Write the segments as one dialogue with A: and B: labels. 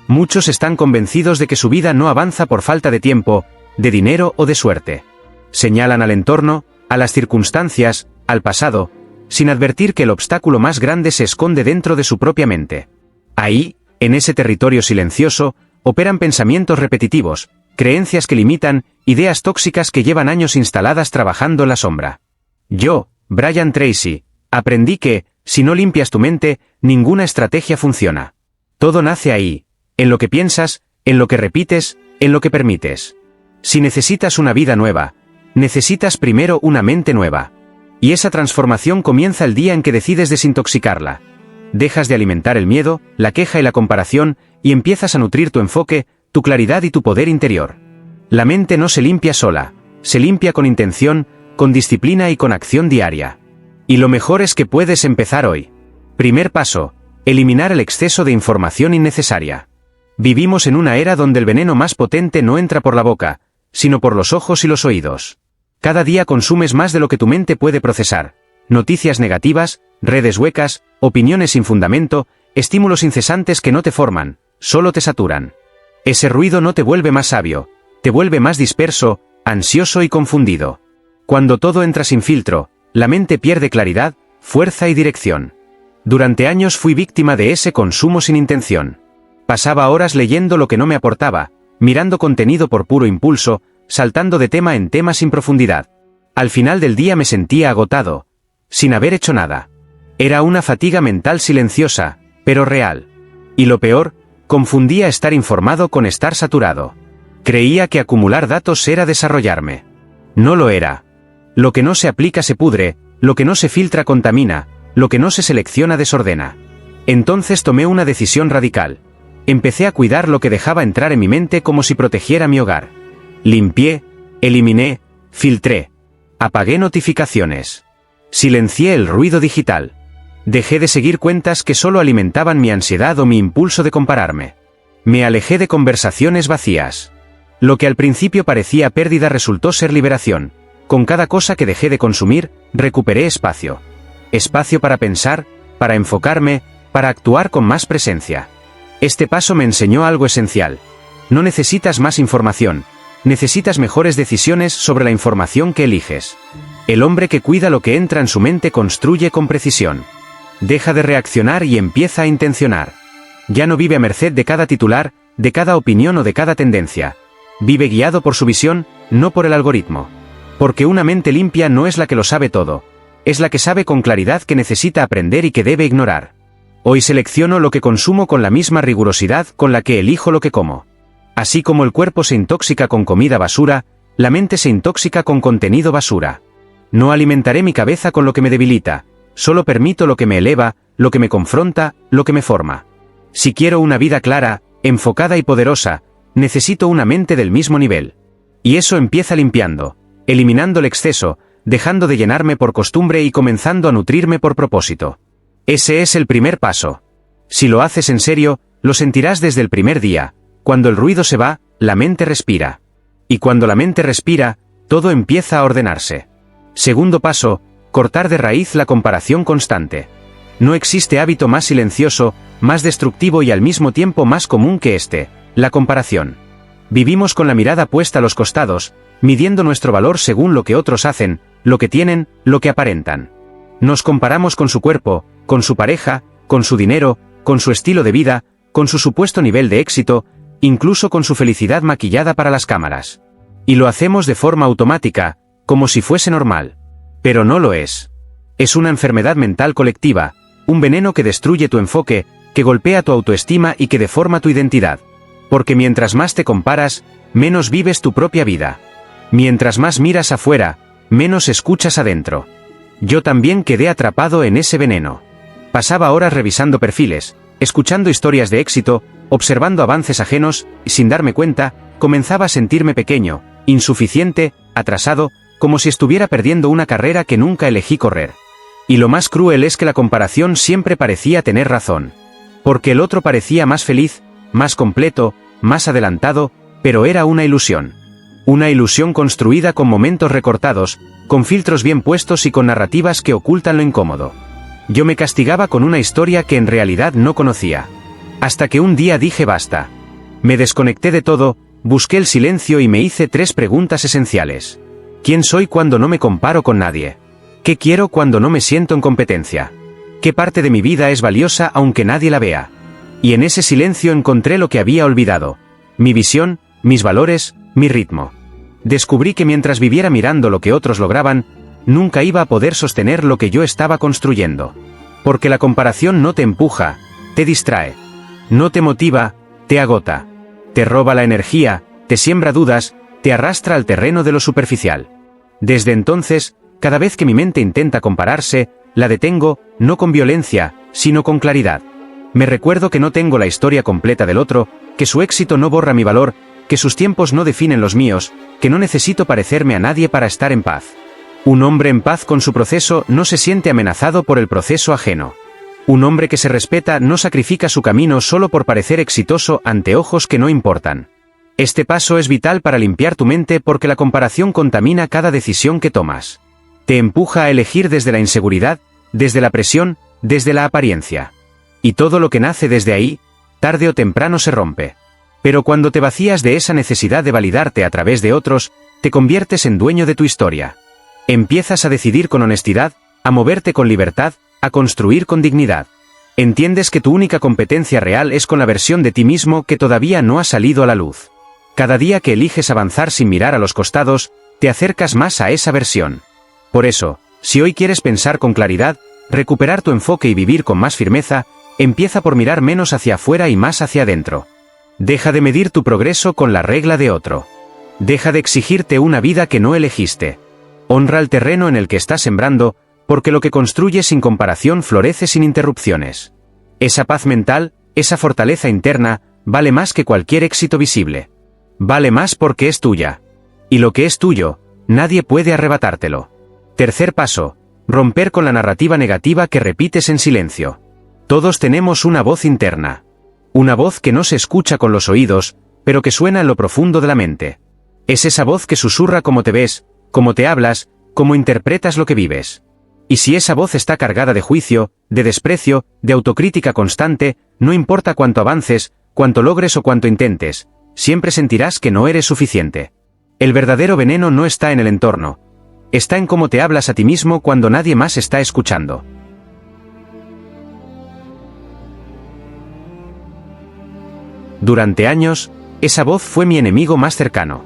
A: Muchos están convencidos de que su vida no avanza por falta de tiempo, de dinero o de suerte. Señalan al entorno, a las circunstancias, al pasado, sin advertir que el obstáculo más grande se esconde dentro de su propia mente. Ahí, en ese territorio silencioso, operan pensamientos repetitivos, creencias que limitan, ideas tóxicas que llevan años instaladas trabajando en la sombra. Yo, Brian Tracy, aprendí que, si no limpias tu mente, ninguna estrategia funciona. Todo nace ahí, en lo que piensas, en lo que repites, en lo que permites. Si necesitas una vida nueva, necesitas primero una mente nueva. Y esa transformación comienza el día en que decides desintoxicarla. Dejas de alimentar el miedo, la queja y la comparación, y empiezas a nutrir tu enfoque, tu claridad y tu poder interior. La mente no se limpia sola, se limpia con intención, con disciplina y con acción diaria. Y lo mejor es que puedes empezar hoy. Primer paso: eliminar el exceso de información innecesaria. Vivimos en una era donde el veneno más potente no entra por la boca, sino por los ojos y los oídos. Cada día consumes más de lo que tu mente puede procesar. Noticias negativas, redes huecas, opiniones sin fundamento, estímulos incesantes que no te forman, solo te saturan. Ese ruido no te vuelve más sabio, te vuelve más disperso, ansioso y confundido. Cuando todo entra sin filtro, la mente pierde claridad, fuerza y dirección. Durante años fui víctima de ese consumo sin intención. Pasaba horas leyendo lo que no me aportaba, mirando contenido por puro impulso, saltando de tema en tema sin profundidad. Al final del día me sentía agotado, sin haber hecho nada. Era una fatiga mental silenciosa, pero real. Y lo peor, confundía estar informado con estar saturado. Creía que acumular datos era desarrollarme. No lo era. Lo que no se aplica se pudre, lo que no se filtra contamina, lo que no se selecciona desordena. Entonces tomé una decisión radical. Empecé a cuidar lo que dejaba entrar en mi mente como si protegiera mi hogar. Limpié, eliminé, filtré. Apagué notificaciones. Silencié el ruido digital. Dejé de seguir cuentas que solo alimentaban mi ansiedad o mi impulso de compararme. Me alejé de conversaciones vacías. Lo que al principio parecía pérdida resultó ser liberación. Con cada cosa que dejé de consumir, recuperé espacio. Espacio para pensar, para enfocarme, para actuar con más presencia. Este paso me enseñó algo esencial. No necesitas más información. Necesitas mejores decisiones sobre la información que eliges. El hombre que cuida lo que entra en su mente construye con precisión. Deja de reaccionar y empieza a intencionar. Ya no vive a merced de cada titular, de cada opinión o de cada tendencia. Vive guiado por su visión, no por el algoritmo. Porque una mente limpia no es la que lo sabe todo. Es la que sabe con claridad que necesita aprender y que debe ignorar. Hoy selecciono lo que consumo con la misma rigurosidad con la que elijo lo que como. Así como el cuerpo se intoxica con comida basura, la mente se intoxica con contenido basura. No alimentaré mi cabeza con lo que me debilita, solo permito lo que me eleva, lo que me confronta, lo que me forma. Si quiero una vida clara, enfocada y poderosa, necesito una mente del mismo nivel. Y eso empieza limpiando, eliminando el exceso, dejando de llenarme por costumbre y comenzando a nutrirme por propósito. Ese es el primer paso. Si lo haces en serio, lo sentirás desde el primer día. Cuando el ruido se va, la mente respira. Y cuando la mente respira, todo empieza a ordenarse. Segundo paso, cortar de raíz la comparación constante. No existe hábito más silencioso, más destructivo y al mismo tiempo más común que este, la comparación. Vivimos con la mirada puesta a los costados, midiendo nuestro valor según lo que otros hacen, lo que tienen, lo que aparentan. Nos comparamos con su cuerpo, con su pareja, con su dinero, con su estilo de vida, con su supuesto nivel de éxito, incluso con su felicidad maquillada para las cámaras. Y lo hacemos de forma automática, como si fuese normal. Pero no lo es. Es una enfermedad mental colectiva, un veneno que destruye tu enfoque, que golpea tu autoestima y que deforma tu identidad. Porque mientras más te comparas, menos vives tu propia vida. Mientras más miras afuera, menos escuchas adentro. Yo también quedé atrapado en ese veneno. Pasaba horas revisando perfiles, escuchando historias de éxito, observando avances ajenos, y sin darme cuenta, comenzaba a sentirme pequeño, insuficiente, atrasado, como si estuviera perdiendo una carrera que nunca elegí correr. Y lo más cruel es que la comparación siempre parecía tener razón. Porque el otro parecía más feliz, más completo, más adelantado, pero era una ilusión. Una ilusión construida con momentos recortados, con filtros bien puestos y con narrativas que ocultan lo incómodo. Yo me castigaba con una historia que en realidad no conocía. Hasta que un día dije basta. Me desconecté de todo, busqué el silencio y me hice 3 preguntas esenciales. ¿Quién soy cuando no me comparo con nadie? ¿Qué quiero cuando no me siento en competencia? ¿Qué parte de mi vida es valiosa aunque nadie la vea? Y en ese silencio encontré lo que había olvidado. Mi visión, mis valores, mi ritmo. Descubrí que mientras viviera mirando lo que otros lograban, nunca iba a poder sostener lo que yo estaba construyendo. Porque la comparación no te empuja, te distrae. No te motiva, te agota. Te roba la energía, te siembra dudas, te arrastra al terreno de lo superficial. Desde entonces, cada vez que mi mente intenta compararse, la detengo, no con violencia, sino con claridad. Me recuerdo que no tengo la historia completa del otro, que su éxito no borra mi valor, que sus tiempos no definen los míos, que no necesito parecerme a nadie para estar en paz. Un hombre en paz con su proceso no se siente amenazado por el proceso ajeno. Un hombre que se respeta no sacrifica su camino solo por parecer exitoso ante ojos que no importan. Este paso es vital para limpiar tu mente porque la comparación contamina cada decisión que tomas. Te empuja a elegir desde la inseguridad, desde la presión, desde la apariencia. Y todo lo que nace desde ahí, tarde o temprano se rompe. Pero cuando te vacías de esa necesidad de validarte a través de otros, te conviertes en dueño de tu historia. Empiezas a decidir con honestidad, a moverte con libertad, a construir con dignidad. Entiendes que tu única competencia real es con la versión de ti mismo que todavía no ha salido a la luz. Cada día que eliges avanzar sin mirar a los costados, te acercas más a esa versión. Por eso, si hoy quieres pensar con claridad, recuperar tu enfoque y vivir con más firmeza, empieza por mirar menos hacia afuera y más hacia adentro. Deja de medir tu progreso con la regla de otro. Deja de exigirte una vida que no elegiste. Honra el terreno en el que estás sembrando, porque lo que construyes sin comparación florece sin interrupciones. Esa paz mental, esa fortaleza interna, vale más que cualquier éxito visible. Vale más porque es tuya. Y lo que es tuyo, nadie puede arrebatártelo. Tercer paso, romper con la narrativa negativa que repites en silencio. Todos tenemos una voz interna. Una voz que no se escucha con los oídos, pero que suena en lo profundo de la mente. Es esa voz que susurra cómo te ves, cómo te hablas, cómo interpretas lo que vives. Y si esa voz está cargada de juicio, de desprecio, de autocrítica constante, no importa cuánto avances, cuánto logres o cuánto intentes, siempre sentirás que no eres suficiente. El verdadero veneno no está en el entorno. Está en cómo te hablas a ti mismo cuando nadie más está escuchando. Durante años, esa voz fue mi enemigo más cercano.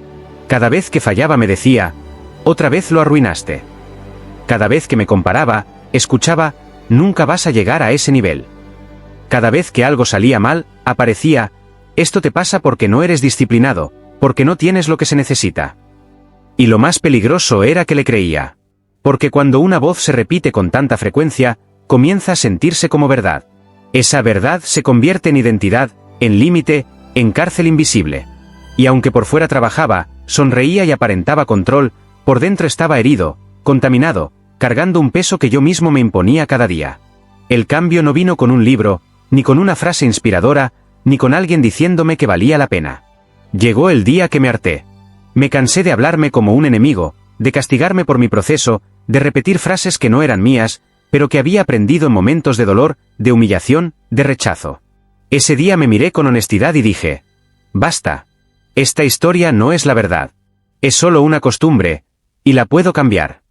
A: Cada vez que fallaba me decía, otra vez lo arruinaste. Cada vez que me comparaba, escuchaba, nunca vas a llegar a ese nivel. Cada vez que algo salía mal, aparecía, esto te pasa porque no eres disciplinado, porque no tienes lo que se necesita. Y lo más peligroso era que le creía. Porque cuando una voz se repite con tanta frecuencia, comienza a sentirse como verdad. Esa verdad se convierte en identidad, en límite, en cárcel invisible. Y aunque por fuera trabajaba, sonreía y aparentaba control, por dentro estaba herido, contaminado, cargando un peso que yo mismo me imponía cada día. El cambio no vino con un libro, ni con una frase inspiradora, ni con alguien diciéndome que valía la pena. Llegó el día que me harté. Me cansé de hablarme como un enemigo, de castigarme por mi proceso, de repetir frases que no eran mías, pero que había aprendido en momentos de dolor, de humillación, de rechazo. Ese día me miré con honestidad y dije, basta. Esta historia no es la verdad. Es solo una costumbre, y la puedo cambiar.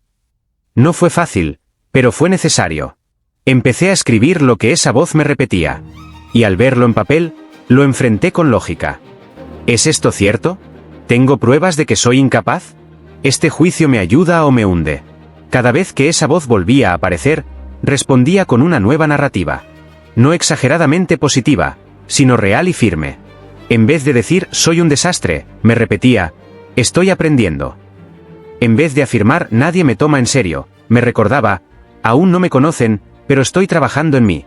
A: No fue fácil, pero fue necesario. Empecé a escribir lo que esa voz me repetía. Y al verlo en papel, lo enfrenté con lógica. ¿Es esto cierto? ¿Tengo pruebas de que soy incapaz? ¿Este juicio me ayuda o me hunde? Cada vez que esa voz volvía a aparecer, respondía con una nueva narrativa. No exageradamente positiva, sino real y firme. En vez de decir, soy un desastre, me repetía, estoy aprendiendo. En vez de afirmar, nadie me toma en serio, me recordaba, aún no me conocen, pero estoy trabajando en mí.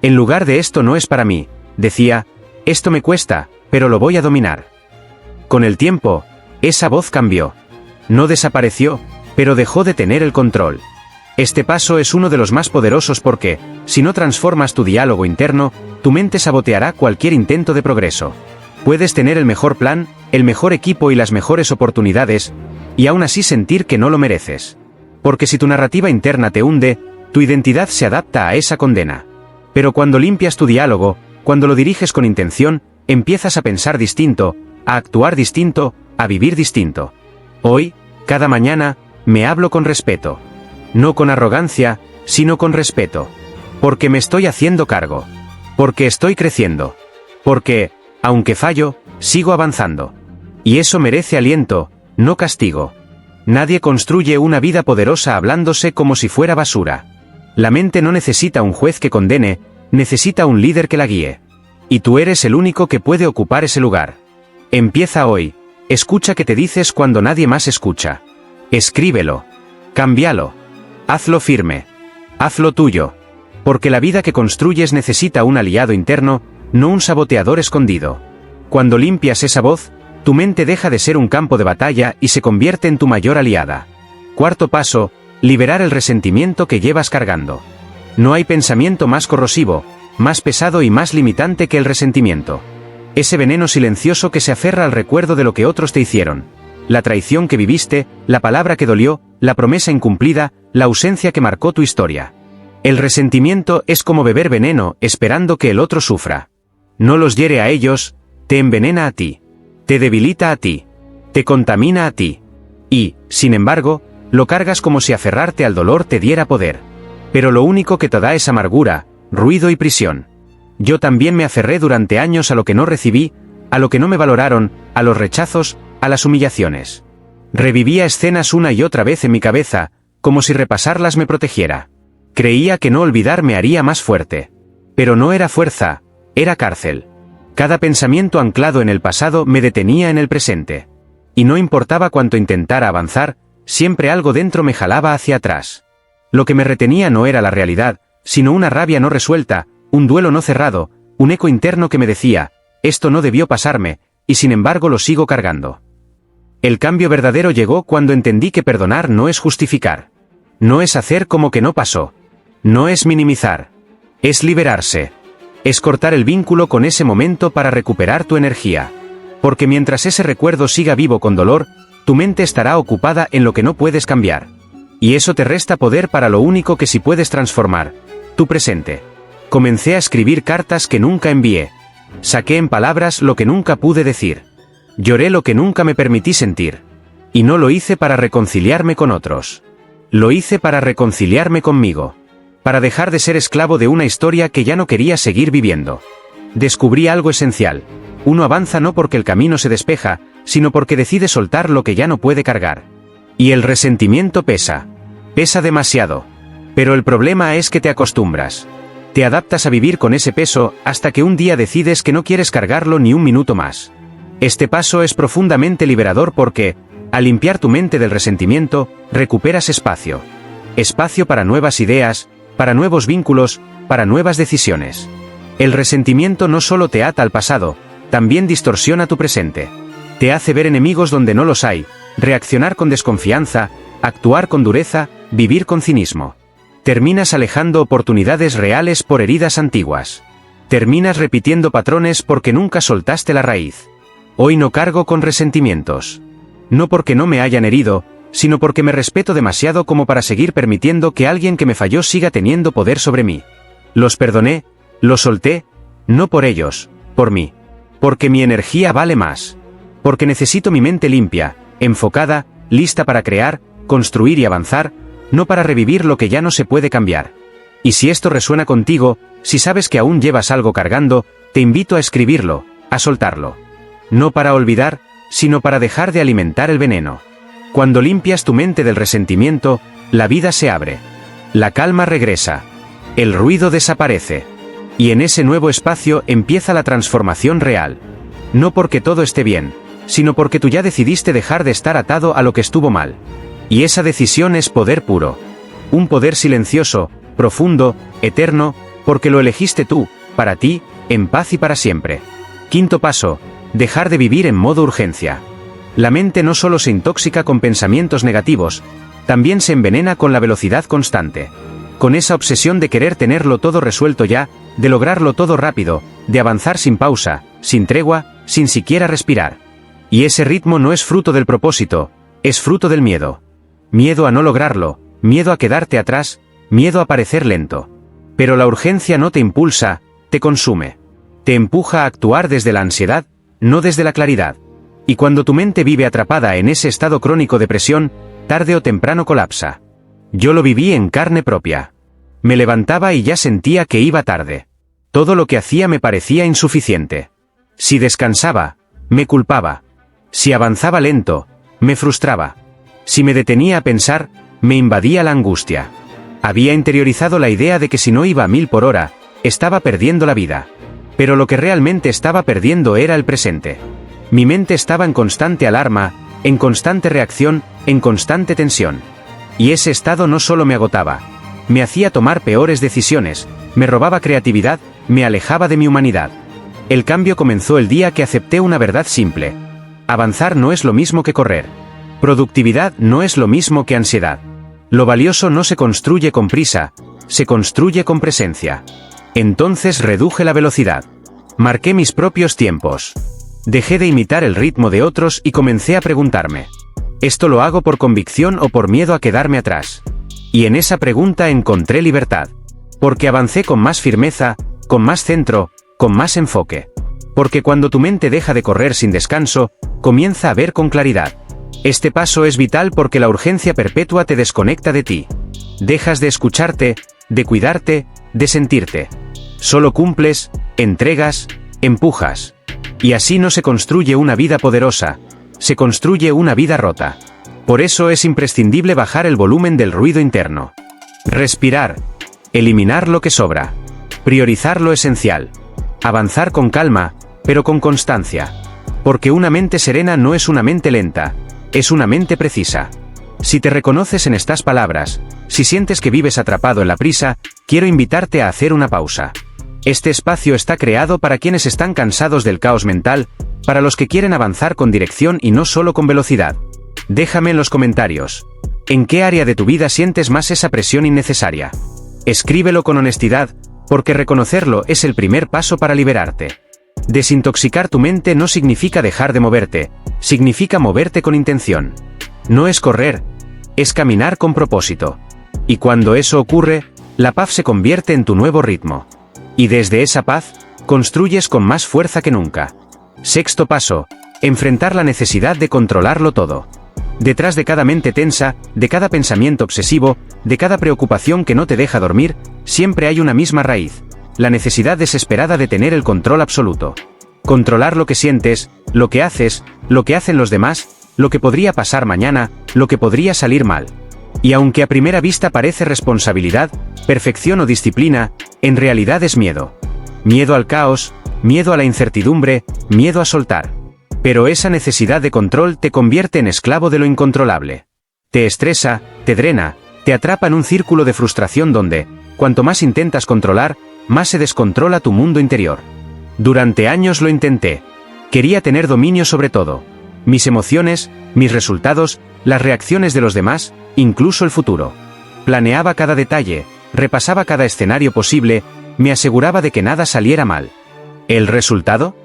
A: En lugar de esto no es para mí, decía, esto me cuesta, pero lo voy a dominar. Con el tiempo, esa voz cambió. No desapareció, pero dejó de tener el control. Este paso es uno de los más poderosos porque, si no transformas tu diálogo interno, tu mente saboteará cualquier intento de progreso. Puedes tener el mejor plan, el mejor equipo y las mejores oportunidades, y aún así sentir que no lo mereces. Porque si tu narrativa interna te hunde, tu identidad se adapta a esa condena. Pero cuando limpias tu diálogo, cuando lo diriges con intención, empiezas a pensar distinto, a actuar distinto, a vivir distinto. Hoy, cada mañana, me hablo con respeto. No con arrogancia, sino con respeto. Porque me estoy haciendo cargo. Porque estoy creciendo. Porque, aunque fallo, sigo avanzando. Y eso merece aliento, no castigo. Nadie construye una vida poderosa hablándose como si fuera basura. La mente no necesita un juez que condene, necesita un líder que la guíe. Y tú eres el único que puede ocupar ese lugar. Empieza hoy, escucha qué te dices cuando nadie más escucha. Escríbelo. Cámbialo. Hazlo firme. Hazlo tuyo. Porque la vida que construyes necesita un aliado interno, no un saboteador escondido. Cuando limpias esa voz, tu mente deja de ser un campo de batalla y se convierte en tu mayor aliada. Cuarto paso, liberar el resentimiento que llevas cargando. No hay pensamiento más corrosivo, más pesado y más limitante que el resentimiento. Ese veneno silencioso que se aferra al recuerdo de lo que otros te hicieron. La traición que viviste, la palabra que dolió, la promesa incumplida, la ausencia que marcó tu historia. El resentimiento es como beber veneno esperando que el otro sufra. No los hiere a ellos, te envenena a ti. Te debilita a ti. Te contamina a ti. Y, sin embargo, lo cargas como si aferrarte al dolor te diera poder. Pero lo único que te da es amargura, ruido y prisión. Yo también me aferré durante años a lo que no recibí, a lo que no me valoraron, a los rechazos, a las humillaciones. Revivía escenas una y otra vez en mi cabeza, como si repasarlas me protegiera. Creía que no olvidar me haría más fuerte. Pero no era fuerza, era cárcel. Cada pensamiento anclado en el pasado me detenía en el presente. Y no importaba cuánto intentara avanzar, siempre algo dentro me jalaba hacia atrás. Lo que me retenía no era la realidad, sino una rabia no resuelta, un duelo no cerrado, un eco interno que me decía, esto no debió pasarme, y sin embargo lo sigo cargando. El cambio verdadero llegó cuando entendí que perdonar no es justificar. No es hacer como que no pasó. No es minimizar. Es liberarse. Es cortar el vínculo con ese momento para recuperar tu energía. Porque mientras ese recuerdo siga vivo con dolor, tu mente estará ocupada en lo que no puedes cambiar. Y eso te resta poder para lo único que sí puedes transformar, tu presente. Comencé a escribir cartas que nunca envié. Saqué en palabras lo que nunca pude decir. Lloré lo que nunca me permití sentir. Y no lo hice para reconciliarme con otros. Lo hice para reconciliarme conmigo. Para dejar de ser esclavo de una historia que ya no quería seguir viviendo. Descubrí algo esencial. Uno avanza no porque el camino se despeja, sino porque decide soltar lo que ya no puede cargar. Y el resentimiento pesa. Pesa demasiado. Pero el problema es que te acostumbras. Te adaptas a vivir con ese peso hasta que un día decides que no quieres cargarlo ni un minuto más. Este paso es profundamente liberador porque, al limpiar tu mente del resentimiento, recuperas espacio. Espacio para nuevas ideas, para nuevos vínculos, para nuevas decisiones. El resentimiento no solo te ata al pasado, también distorsiona tu presente. Te hace ver enemigos donde no los hay, reaccionar con desconfianza, actuar con dureza, vivir con cinismo. Terminas alejando oportunidades reales por heridas antiguas. Terminas repitiendo patrones porque nunca soltaste la raíz. Hoy no cargo con resentimientos. No porque no me hayan herido, sino porque me respeto demasiado como para seguir permitiendo que alguien que me falló siga teniendo poder sobre mí. Los perdoné, los solté, no por ellos, por mí. Porque mi energía vale más. Porque necesito mi mente limpia, enfocada, lista para crear, construir y avanzar, no para revivir lo que ya no se puede cambiar. Y si esto resuena contigo, si sabes que aún llevas algo cargando, te invito a escribirlo, a soltarlo. No para olvidar, sino para dejar de alimentar el veneno. Cuando limpias tu mente del resentimiento, la vida se abre. La calma regresa. El ruido desaparece. Y en ese nuevo espacio empieza la transformación real. No porque todo esté bien, sino porque tú ya decidiste dejar de estar atado a lo que estuvo mal. Y esa decisión es poder puro. Un poder silencioso, profundo, eterno, porque lo elegiste tú, para ti, en paz y para siempre. Quinto paso, dejar de vivir en modo urgencia. La mente no solo se intoxica con pensamientos negativos, también se envenena con la velocidad constante. Con esa obsesión de querer tenerlo todo resuelto ya, de lograrlo todo rápido, de avanzar sin pausa, sin tregua, sin siquiera respirar. Y ese ritmo no es fruto del propósito, es fruto del miedo. Miedo a no lograrlo, miedo a quedarte atrás, miedo a parecer lento. Pero la urgencia no te impulsa, te consume. Te empuja a actuar desde la ansiedad, no desde la claridad. Y cuando tu mente vive atrapada en ese estado crónico de presión, tarde o temprano colapsa. Yo lo viví en carne propia. Me levantaba y ya sentía que iba tarde. Todo lo que hacía me parecía insuficiente. Si descansaba, me culpaba. Si avanzaba lento, me frustraba. Si me detenía a pensar, me invadía la angustia. Había interiorizado la idea de que si no iba a 1000 por hora, estaba perdiendo la vida. Pero lo que realmente estaba perdiendo era el presente. Mi mente estaba en constante alarma, en constante reacción, en constante tensión. Y ese estado no solo me agotaba, me hacía tomar peores decisiones, me robaba creatividad, me alejaba de mi humanidad. El cambio comenzó el día que acepté una verdad simple. Avanzar no es lo mismo que correr. Productividad no es lo mismo que ansiedad. Lo valioso no se construye con prisa, se construye con presencia. Entonces reduje la velocidad. Marqué mis propios tiempos. Dejé de imitar el ritmo de otros y comencé a preguntarme: ¿esto lo hago por convicción o por miedo a quedarme atrás? Y en esa pregunta encontré libertad. Porque avancé con más firmeza, con más centro, con más enfoque. Porque cuando tu mente deja de correr sin descanso, comienza a ver con claridad. Este paso es vital porque la urgencia perpetua te desconecta de ti. Dejas de escucharte, de cuidarte, de sentirte. Solo cumples, entregas, empujas. Y así no se construye una vida poderosa, se construye una vida rota. Por eso es imprescindible bajar el volumen del ruido interno. Respirar. Eliminar lo que sobra. Priorizar lo esencial. Avanzar con calma, pero con constancia. Porque una mente serena no es una mente lenta, es una mente precisa. Si te reconoces en estas palabras, si sientes que vives atrapado en la prisa, quiero invitarte a hacer una pausa. Este espacio está creado para quienes están cansados del caos mental, para los que quieren avanzar con dirección y no solo con velocidad. Déjame en los comentarios. ¿En qué área de tu vida sientes más esa presión innecesaria? Escríbelo con honestidad, porque reconocerlo es el primer paso para liberarte. Desintoxicar tu mente no significa dejar de moverte, significa moverte con intención. No es correr, es caminar con propósito. Y cuando eso ocurre, la paz se convierte en tu nuevo ritmo. Y desde esa paz, construyes con más fuerza que nunca. Sexto paso: enfrentar la necesidad de controlarlo todo. Detrás de cada mente tensa, de cada pensamiento obsesivo, de cada preocupación que no te deja dormir, siempre hay una misma raíz: la necesidad desesperada de tener el control absoluto. Controlar lo que sientes, lo que haces, lo que hacen los demás, lo que podría pasar mañana, lo que podría salir mal. Y aunque a primera vista parece responsabilidad, perfección o disciplina, en realidad es miedo. Miedo al caos, miedo a la incertidumbre, miedo a soltar. Pero esa necesidad de control te convierte en esclavo de lo incontrolable. Te estresa, te drena, te atrapa en un círculo de frustración donde, cuanto más intentas controlar, más se descontrola tu mundo interior. Durante años lo intenté. Quería tener dominio sobre todo. Mis emociones, mis resultados, las reacciones de los demás, incluso el futuro. Planeaba cada detalle, repasaba cada escenario posible, me aseguraba de que nada saliera mal. ¿El resultado?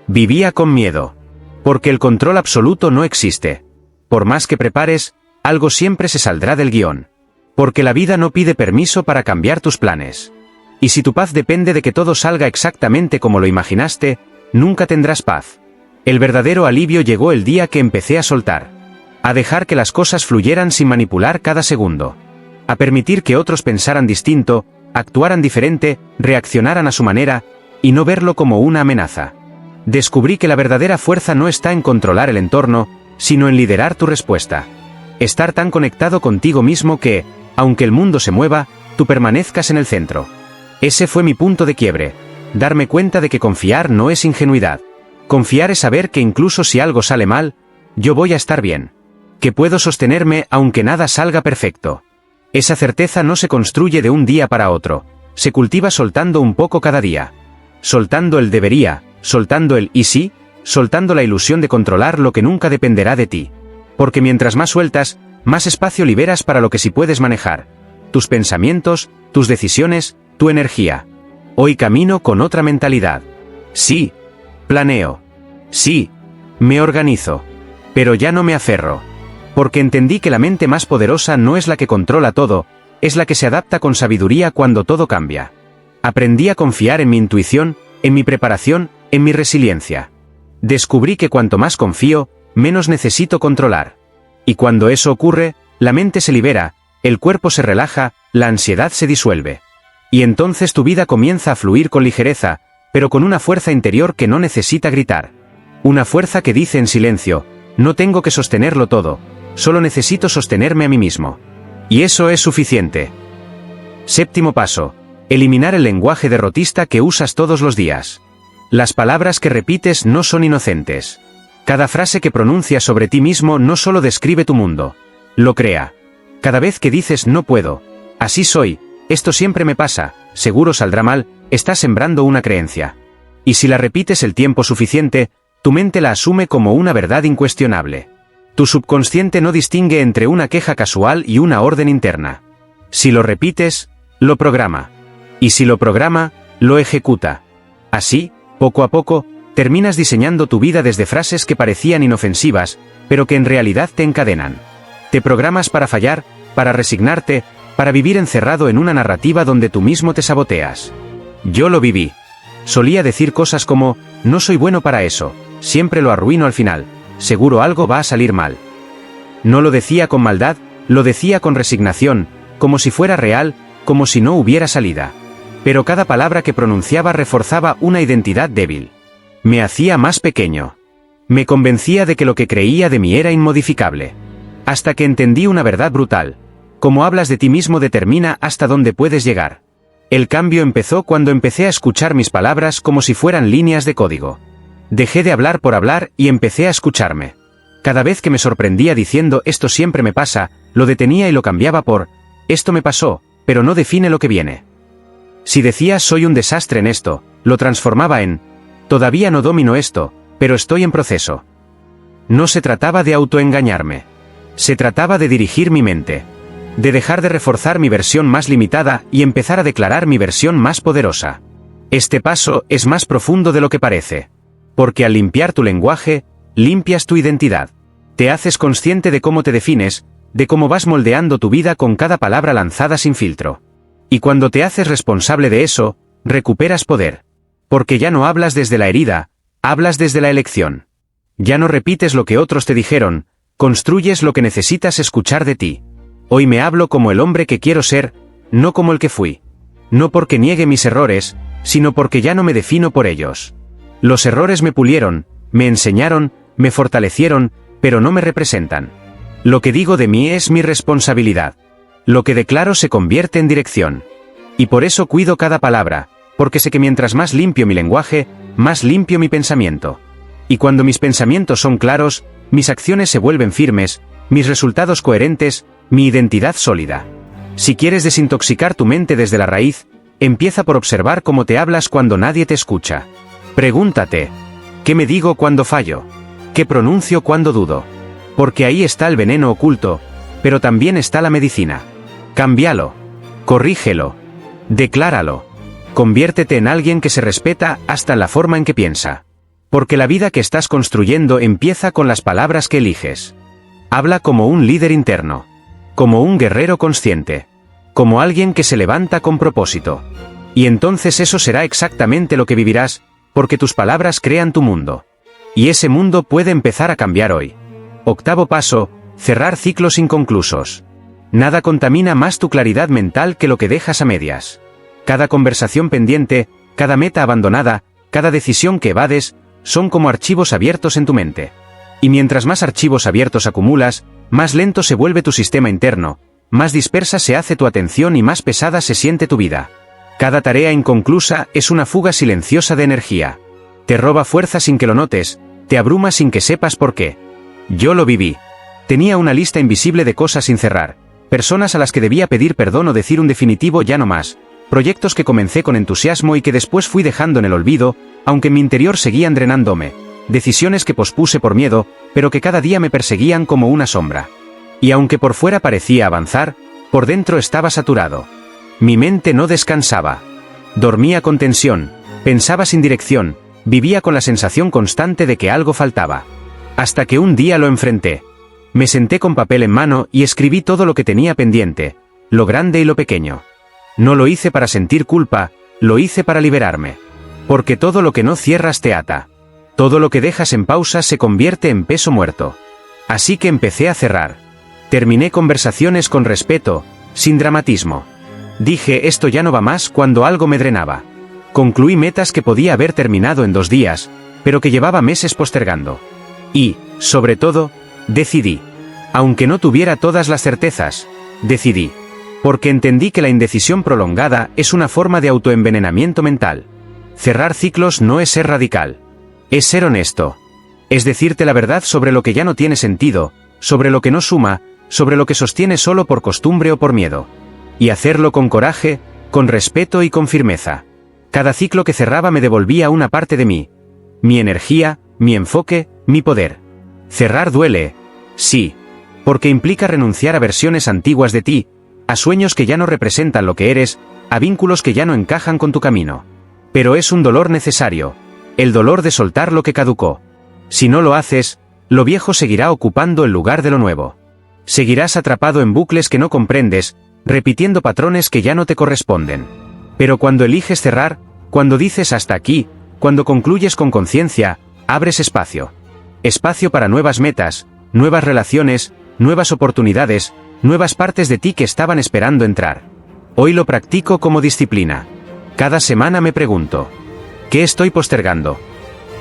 A: Vivía con miedo. Porque el control absoluto no existe. Por más que prepares, algo siempre se saldrá del guión. Porque la vida no pide permiso para cambiar tus planes. Y si tu paz depende de que todo salga exactamente como lo imaginaste, nunca tendrás paz. El verdadero alivio llegó el día que empecé a soltar. A dejar que las cosas fluyeran sin manipular cada segundo. A permitir que otros pensaran distinto, actuaran diferente, reaccionaran a su manera, y no verlo como una amenaza. Descubrí que la verdadera fuerza no está en controlar el entorno, sino en liderar tu respuesta. Estar tan conectado contigo mismo que, aunque el mundo se mueva, tú permanezcas en el centro. Ese fue mi punto de quiebre. Darme cuenta de que confiar no es ingenuidad. Confiar es saber que incluso si algo sale mal, yo voy a estar bien. Que puedo sostenerme aunque nada salga perfecto. Esa certeza no se construye de un día para otro, se cultiva soltando un poco cada día. Soltando el debería, soltando el y sí, soltando la ilusión de controlar lo que nunca dependerá de ti. Porque mientras más sueltas, más espacio liberas para lo que sí puedes manejar. Tus pensamientos, tus decisiones, tu energía. Hoy camino con otra mentalidad. Sí, planeo. Sí, me organizo. Pero ya no me aferro. Porque entendí que la mente más poderosa no es la que controla todo, es la que se adapta con sabiduría cuando todo cambia. Aprendí a confiar en mi intuición, en mi preparación, en mi resiliencia. Descubrí que cuanto más confío, menos necesito controlar. Y cuando eso ocurre, la mente se libera, el cuerpo se relaja, la ansiedad se disuelve. Y entonces tu vida comienza a fluir con ligereza, pero con una fuerza interior que no necesita gritar. Una fuerza que dice en silencio, no tengo que sostenerlo todo, solo necesito sostenerme a mí mismo. Y eso es suficiente. Séptimo paso. Eliminar el lenguaje derrotista que usas todos los días. Las palabras que repites no son inocentes. Cada frase que pronuncias sobre ti mismo no solo describe tu mundo, lo crea. Cada vez que dices no puedo, así soy, esto siempre me pasa, seguro saldrá mal, estás sembrando una creencia. Y si la repites el tiempo suficiente, tu mente la asume como una verdad incuestionable. Tu subconsciente no distingue entre una queja casual y una orden interna. Si lo repites, lo programa. Y si lo programa, lo ejecuta. Así, poco a poco, terminas diseñando tu vida desde frases que parecían inofensivas, pero que en realidad te encadenan. Te programas para fallar, para resignarte, para vivir encerrado en una narrativa donde tú mismo te saboteas. Yo lo viví. Solía decir cosas como, no soy bueno para eso, siempre lo arruino al final, seguro algo va a salir mal. No lo decía con maldad, lo decía con resignación, como si fuera real, como si no hubiera salida. Pero cada palabra que pronunciaba reforzaba una identidad débil. Me hacía más pequeño. Me convencía de que lo que creía de mí era inmodificable. Hasta que entendí una verdad brutal. Cómo hablas de ti mismo determina hasta dónde puedes llegar. El cambio empezó cuando empecé a escuchar mis palabras como si fueran líneas de código. Dejé de hablar por hablar y empecé a escucharme. Cada vez que me sorprendía diciendo esto siempre me pasa, lo detenía y lo cambiaba por esto me pasó, pero no define lo que viene. Si decía soy un desastre en esto, lo transformaba en todavía no domino esto, pero estoy en proceso. No se trataba de autoengañarme. Se trataba de dirigir mi mente. De dejar de reforzar mi versión más limitada y empezar a declarar mi versión más poderosa. Este paso es más profundo de lo que parece. Porque al limpiar tu lenguaje, limpias tu identidad. Te haces consciente de cómo te defines, de cómo vas moldeando tu vida con cada palabra lanzada sin filtro. Y cuando te haces responsable de eso, recuperas poder. Porque ya no hablas desde la herida, hablas desde la elección. Ya no repites lo que otros te dijeron, construyes lo que necesitas escuchar de ti. Hoy me hablo como el hombre que quiero ser, no como el que fui. No porque niegue mis errores, sino porque ya no me defino por ellos. Los errores me pulieron, me enseñaron, me fortalecieron, pero no me representan. Lo que digo de mí es mi responsabilidad. Lo que declaro se convierte en dirección. Y por eso cuido cada palabra, porque sé que mientras más limpio mi lenguaje, más limpio mi pensamiento. Y cuando mis pensamientos son claros, mis acciones se vuelven firmes, mis resultados coherentes, mi identidad sólida. Si quieres desintoxicar tu mente desde la raíz, empieza por observar cómo te hablas cuando nadie te escucha. Pregúntate, ¿qué me digo cuando fallo? ¿Qué pronuncio cuando dudo? Porque ahí está el veneno oculto, pero también está la medicina. Cámbialo. Corrígelo. Decláralo. Conviértete en alguien que se respeta hasta en la forma en que piensa. Porque la vida que estás construyendo empieza con las palabras que eliges. Habla como un líder interno. Como un guerrero consciente. Como alguien que se levanta con propósito. Y entonces eso será exactamente lo que vivirás, porque tus palabras crean tu mundo. Y ese mundo puede empezar a cambiar hoy. Octavo paso, cerrar ciclos inconclusos. Nada contamina más tu claridad mental que lo que dejas a medias. Cada conversación pendiente, cada meta abandonada, cada decisión que evades, son como archivos abiertos en tu mente. Y mientras más archivos abiertos acumulas, más lento se vuelve tu sistema interno, más dispersa se hace tu atención y más pesada se siente tu vida. Cada tarea inconclusa es una fuga silenciosa de energía. Te roba fuerza sin que lo notes, te abruma sin que sepas por qué. Yo lo viví. Tenía una lista invisible de cosas sin cerrar, personas a las que debía pedir perdón o decir un definitivo ya no más, proyectos que comencé con entusiasmo y que después fui dejando en el olvido, aunque en mi interior seguían drenándome, decisiones que pospuse por miedo, pero que cada día me perseguían como una sombra. Y aunque por fuera parecía avanzar, por dentro estaba saturado. Mi mente no descansaba. Dormía con tensión, pensaba sin dirección, vivía con la sensación constante de que algo faltaba. Hasta que un día lo enfrenté. Me senté con papel en mano y escribí todo lo que tenía pendiente, lo grande y lo pequeño. No lo hice para sentir culpa, lo hice para liberarme. Porque todo lo que no cierras te ata. Todo lo que dejas en pausa se convierte en peso muerto. Así que empecé a cerrar. Terminé conversaciones con respeto, sin dramatismo. Dije esto ya no va más cuando algo me drenaba. Concluí metas que podía haber terminado en 2 días, pero que llevaba meses postergando. Y, sobre todo, decidí. Aunque no tuviera todas las certezas, decidí. Porque entendí que la indecisión prolongada es una forma de autoenvenenamiento mental. Cerrar ciclos no es ser radical. Es ser honesto. Es decirte la verdad sobre lo que ya no tiene sentido, sobre lo que no suma, sobre lo que sostiene solo por costumbre o por miedo. Y hacerlo con coraje, con respeto y con firmeza. Cada ciclo que cerraba me devolvía una parte de mí. Mi energía, mi enfoque, mi poder. Cerrar duele. Sí. Porque implica renunciar a versiones antiguas de ti, a sueños que ya no representan lo que eres, a vínculos que ya no encajan con tu camino. Pero es un dolor necesario. El dolor de soltar lo que caducó. Si no lo haces, lo viejo seguirá ocupando el lugar de lo nuevo. Seguirás atrapado en bucles que no comprendes, repitiendo patrones que ya no te corresponden. Pero cuando eliges cerrar, cuando dices hasta aquí, cuando concluyes con conciencia, abres espacio. Espacio para nuevas metas, nuevas relaciones, nuevas oportunidades, nuevas partes de ti que estaban esperando entrar. Hoy lo practico como disciplina. Cada semana me pregunto, ¿qué estoy postergando?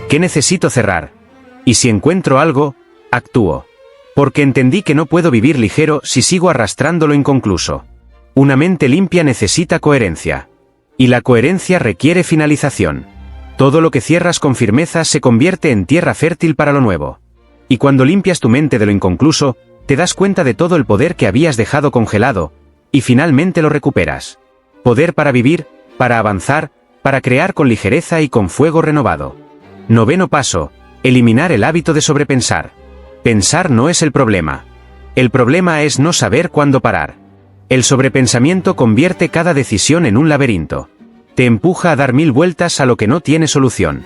A: ¿Qué necesito cerrar? Y si encuentro algo, actúo. Porque entendí que no puedo vivir ligero si sigo arrastrando lo inconcluso. Una mente limpia necesita coherencia. Y la coherencia requiere finalización. Todo lo que cierras con firmeza se convierte en tierra fértil para lo nuevo. Y cuando limpias tu mente de lo inconcluso, te das cuenta de todo el poder que habías dejado congelado, y finalmente lo recuperas. Poder para vivir, para avanzar, para crear con ligereza y con fuego renovado. 9º paso, eliminar el hábito de sobrepensar. Pensar no es el problema. El problema es no saber cuándo parar. El sobrepensamiento convierte cada decisión en un laberinto. Te empuja a dar 1000 vueltas a lo que no tiene solución.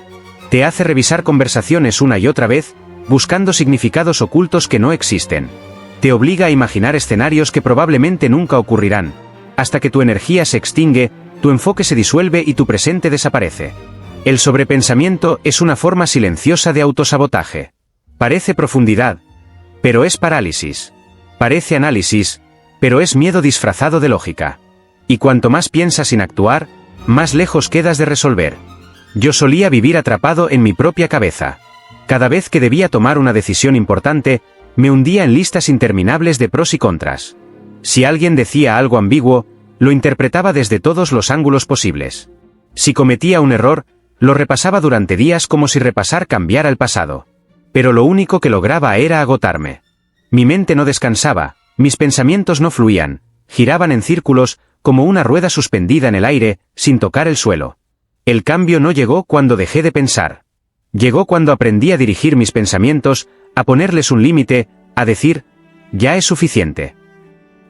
A: Te hace revisar conversaciones una y otra vez, buscando significados ocultos que no existen. Te obliga a imaginar escenarios que probablemente nunca ocurrirán, hasta que tu energía se extingue, tu enfoque se disuelve y tu presente desaparece. El sobrepensamiento es una forma silenciosa de autosabotaje. Parece profundidad, pero es parálisis. Parece análisis, pero es miedo disfrazado de lógica. Y cuanto más piensas sin actuar, más lejos quedas de resolver. Yo solía vivir atrapado en mi propia cabeza. Cada vez que debía tomar una decisión importante, me hundía en listas interminables de pros y contras. Si alguien decía algo ambiguo, lo interpretaba desde todos los ángulos posibles. Si cometía un error, lo repasaba durante días como si repasar cambiara el pasado. Pero lo único que lograba era agotarme. Mi mente no descansaba, mis pensamientos no fluían, giraban en círculos, como una rueda suspendida en el aire, sin tocar el suelo. El cambio no llegó cuando dejé de pensar. Llegó cuando aprendí a dirigir mis pensamientos, a ponerles un límite, a decir, ya es suficiente.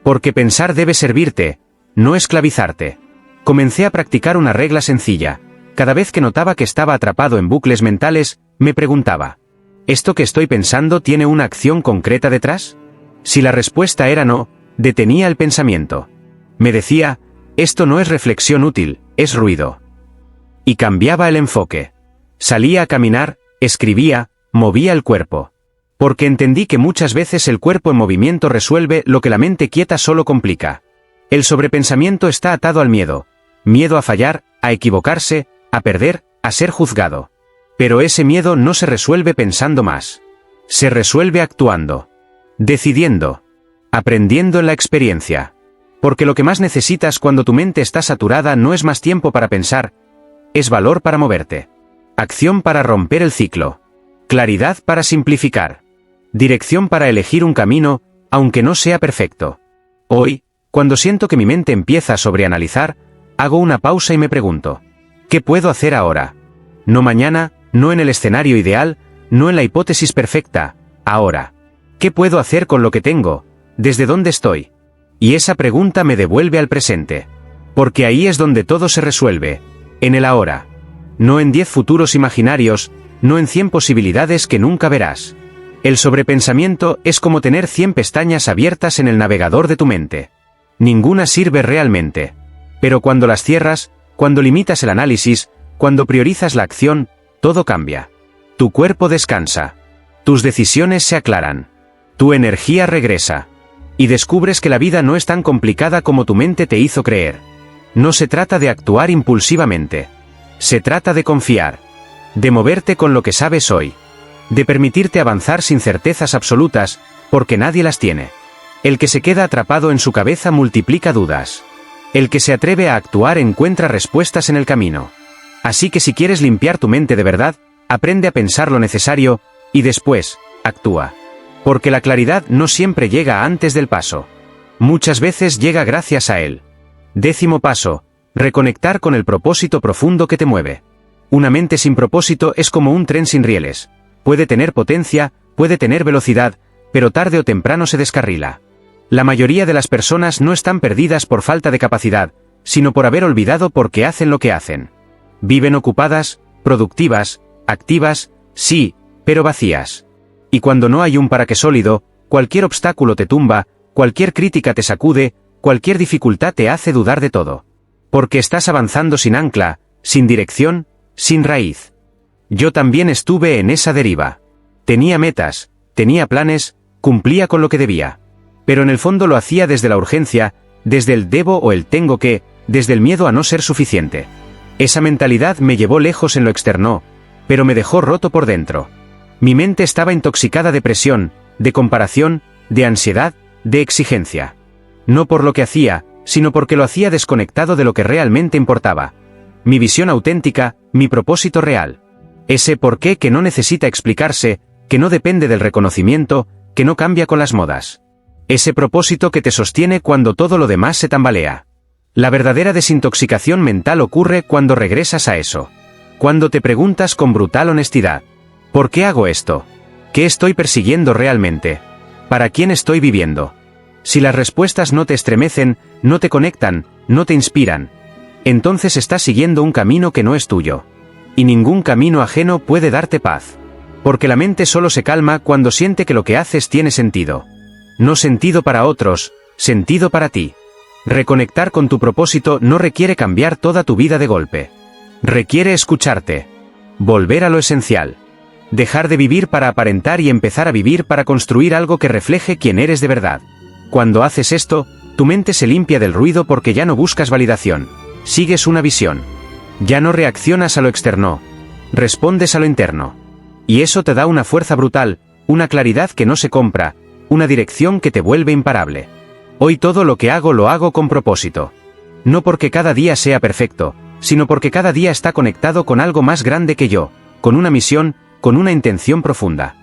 A: Porque pensar debe servirte, no esclavizarte. Comencé a practicar una regla sencilla. Cada vez que notaba que estaba atrapado en bucles mentales, me preguntaba, ¿esto que estoy pensando tiene una acción concreta detrás? Si la respuesta era no, detenía el pensamiento. Me decía, esto no es reflexión útil, es ruido. Y cambiaba el enfoque. Salía a caminar, escribía, movía el cuerpo. Porque entendí que muchas veces el cuerpo en movimiento resuelve lo que la mente quieta solo complica. El sobrepensamiento está atado al miedo. Miedo a fallar, a equivocarse, a perder, a ser juzgado. Pero ese miedo no se resuelve pensando más. Se resuelve actuando. Decidiendo. Aprendiendo en la experiencia. Porque lo que más necesitas cuando tu mente está saturada no es más tiempo para pensar, es valor para moverte. Acción para romper el ciclo. Claridad para simplificar. Dirección para elegir un camino, aunque no sea perfecto. Hoy, cuando siento que mi mente empieza a sobreanalizar, hago una pausa y me pregunto, ¿qué puedo hacer ahora? No mañana, no en el escenario ideal, no en la hipótesis perfecta, ahora. ¿Qué puedo hacer con lo que tengo? ¿Desde dónde estoy? Y esa pregunta me devuelve al presente. Porque ahí es donde todo se resuelve, en el ahora. No en 10 futuros imaginarios, no en 100 posibilidades que nunca verás. El sobrepensamiento es como tener 100 pestañas abiertas en el navegador de tu mente. Ninguna sirve realmente. Pero cuando las cierras, cuando limitas el análisis, Cuando priorizas la acción, todo cambia. Tu cuerpo descansa. Tus decisiones se aclaran. Tu energía regresa. Y descubres que la vida no es tan complicada como tu mente te hizo creer. No se trata de actuar impulsivamente. Se trata de confiar. De moverte con lo que sabes hoy. De permitirte avanzar sin certezas absolutas, porque nadie las tiene. El que se queda atrapado en su cabeza multiplica dudas. El que se atreve a actuar encuentra respuestas en el camino. Así que si quieres limpiar tu mente de verdad, aprende a pensar lo necesario, y después, actúa. Porque la claridad no siempre llega antes del paso. Muchas veces llega gracias a él. 10º paso, reconectar con el propósito profundo que te mueve. Una mente sin propósito es como un tren sin rieles. Puede tener potencia, puede tener velocidad, pero tarde o temprano se descarrila. La mayoría de las personas no están perdidas por falta de capacidad, sino por haber olvidado por qué hacen lo que hacen. Viven ocupadas, productivas, activas, sí, pero vacías. Y cuando no hay un para qué sólido, cualquier obstáculo te tumba, cualquier crítica te sacude, cualquier dificultad te hace dudar de todo. Porque estás avanzando sin ancla, sin dirección, sin raíz. Yo también estuve en esa deriva. Tenía metas, tenía planes, cumplía con lo que debía. Pero en el fondo lo hacía desde la urgencia, desde el debo o el tengo que, desde el miedo a no ser suficiente. Esa mentalidad me llevó lejos en lo externo, pero me dejó roto por dentro. Mi mente estaba intoxicada de presión, de comparación, de ansiedad, de exigencia. No por lo que hacía, sino porque lo hacía desconectado de lo que realmente importaba. Mi visión auténtica, mi propósito real. Ese porqué que no necesita explicarse, que no depende del reconocimiento, que no cambia con las modas. Ese propósito que te sostiene cuando todo lo demás se tambalea. La verdadera desintoxicación mental ocurre cuando regresas a eso. Cuando te preguntas con brutal honestidad, ¿por qué hago esto? ¿Qué estoy persiguiendo realmente? ¿Para quién estoy viviendo? Si las respuestas no te estremecen, no te conectan, no te inspiran, entonces estás siguiendo un camino que no es tuyo. Y ningún camino ajeno puede darte paz. Porque la mente solo se calma cuando siente que lo que haces tiene sentido. No sentido para otros, sentido para ti. Reconectar con tu propósito no requiere cambiar toda tu vida de golpe. Requiere escucharte. Volver a lo esencial. Dejar de vivir para aparentar y empezar a vivir para construir algo que refleje quién eres de verdad. Cuando haces esto, tu mente se limpia del ruido porque ya no buscas validación. Sigues una visión. Ya no reaccionas a lo externo. Respondes a lo interno. Y eso te da una fuerza brutal, una claridad que no se compra, una dirección que te vuelve imparable. Hoy todo lo que hago lo hago con propósito. No porque cada día sea perfecto, sino porque cada día está conectado con algo más grande que yo, con una misión, con una intención profunda.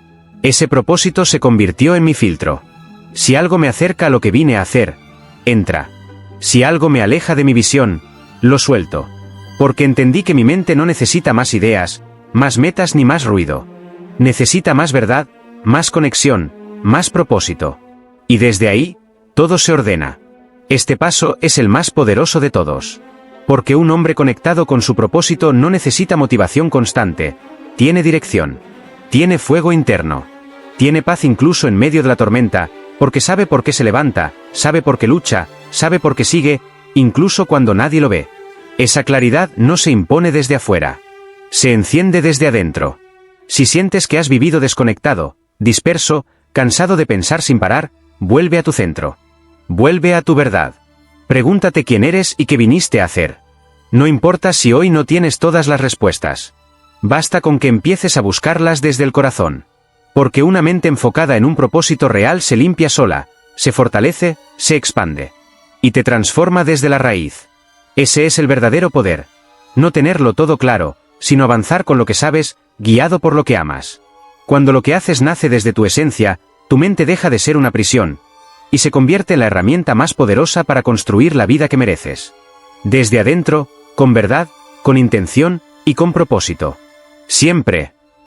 A: Ese propósito se convirtió en mi filtro. Si algo me acerca a lo que vine a hacer, entra. Si algo me aleja de mi visión, lo suelto. Porque entendí que mi mente no necesita más ideas, más metas ni más ruido. Necesita más verdad, más conexión, más propósito. Y desde ahí, todo se ordena. Este paso es el más poderoso de todos. Porque un hombre conectado con su propósito no necesita motivación constante, tiene dirección, tiene fuego interno, tiene paz incluso en medio de la tormenta, porque sabe por qué se levanta, sabe por qué lucha, sabe por qué sigue, incluso cuando nadie lo ve. Esa claridad no se impone desde afuera. Se enciende desde adentro. Si sientes que has vivido desconectado, disperso, cansado de pensar sin parar, vuelve a tu centro. Vuelve a tu verdad. Pregúntate quién eres y qué viniste a hacer. No importa si hoy no tienes todas las respuestas. Basta con que empieces a buscarlas desde el corazón. Porque una mente enfocada en un propósito real se limpia sola, se fortalece, se expande. Y te transforma desde la raíz. Ese es el verdadero poder. No tenerlo todo claro, sino avanzar con lo que sabes, guiado por lo que amas. Cuando lo que haces nace desde tu esencia, tu mente deja de ser una prisión, y se convierte en la herramienta más poderosa para construir la vida que mereces. Desde adentro, con verdad, con intención y con propósito. Siempre.